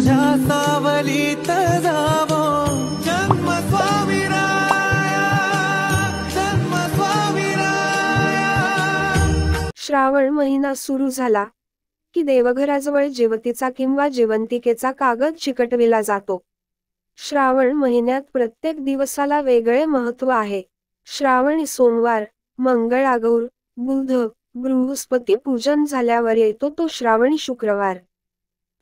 तुझ्या सावलीत जावो जन्म स्वामीराया, जन्म स्वामीराया। श्रावण महिना सुरू झाला की देवघराजवळ जेवतीचा किंवा जेवंतिकेचा कागद चिकटविला जातो। श्रावण महिन्यात प्रत्येक दिवसाला वेगळे महत्त्व आहे। श्रावणी सोमवार, मंगळागौर, बुध, बृहस्पती पूजन झाल्यावर येतो तो श्रावणी शुक्रवार।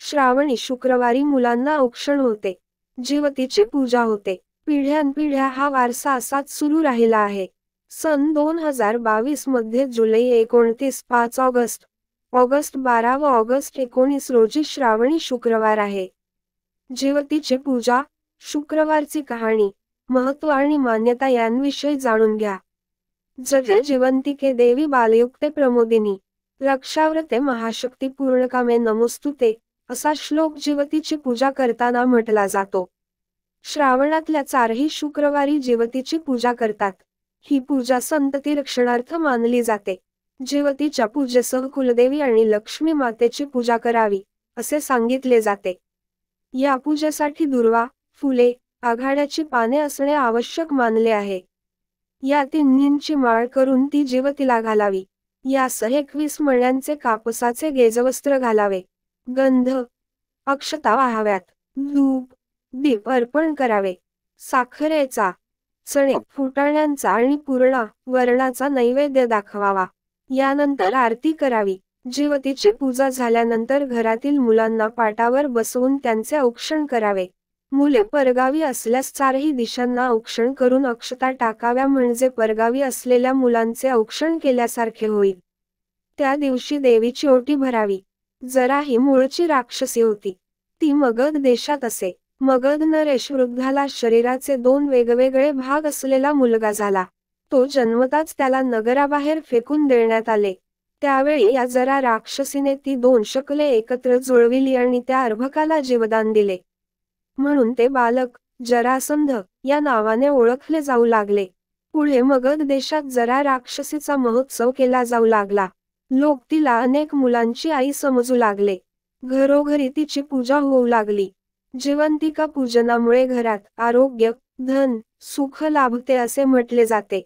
श्रावणी शुक्रवारी मुलांना औक्षण होते, जेवतीची पूजा होते। पिढ्यानपिढ्या हा वारसा असाच सुरू राहिला आहे। सन 2022 मध्ये जुलै 29, 5 ऑगस्ट, ऑगस्ट 12 व ऑगस्ट 19 रोजी श्रावणी शुक्रवार आहे। जेवतीची पूजा, शुक्रवारची कहाणी, महत्त्व आणि मान्यता यांविषयी जाणून घ्या। जय जेवंतिके देवी बालयुक्ते प्रमोदिनी, रक्षाव्रते महाशक्ती पूर्णकामे नमोस्तुते असा श्लोक जेवतीची पूजा करताना म्हटला जातो। श्रावणातल्या 4ही शुक्रवारी जेवतीची पूजा करतात। ही पूजा संतती रक्षणार्थ मानली जाते। जेवतीच्या पूजेसह कुलदेवी आणि लक्ष्मी मातेची पूजा करावी असे सांगितले जाते। या पूजेसाठी दुर्वा, फुले, आघाड्याची पाने असणे आवश्यक मानले आहे। या तिन्हींची माळ करून ती जेवतीला घालावी। यासह 21 मण्यांचे कापसाचे गेजवस्त्र घालावे। गंध, अक्षता वाहाव्यात, धूप, दीप अर्पण करावे। साखरेचा, चणे, फुटाण्यांचा आणि पूर्णा, वरणाचा नैवेद्य दाखवावा। यानंतर आरती करावी। जेवतीची पूजा झाल्यानंतर घरातील मुलांना पाटावर बसवून त्यांचे औक्षण करावे। मुले परगावी असल्यास 4ही दिशांना औक्षण करून अक्षता टाकाव्या, म्हणजे परगावी असलेल्या मुलांचे औक्षण केल्यासारखे होईल। त्या दिवशी देवीची ओटी भरावी। जरा ही मूळची राक्षसी होती। ती मगध देशात असे। मगध नरेश वृद्धाला शरीराचे 2 वेगवेगळे भाग असलेला मुलगा झाला। तो जन्मताच त्याला नगराबाहेर फेकून देण्यात आले। त्यावेळी या जरा राक्षसीने ती 2 शकले एकत्र जुळविली आणि त्या अर्भकाला जीवदान दिले। म्हणून ते बालक जरासंध या नावाने ओळखले जाऊ लागले। पुढे मगध देशात जरा राक्षसीचा महोत्सव केला जाऊ लागला। लोक तिला अनेक मुलांची आई समजू लागले। घरोघरी तिची पूजा होऊ लागली। जेवंतिका पूजनामुळे घरात आरोग्य, धन, सुख लाभते असे म्हटले जाते।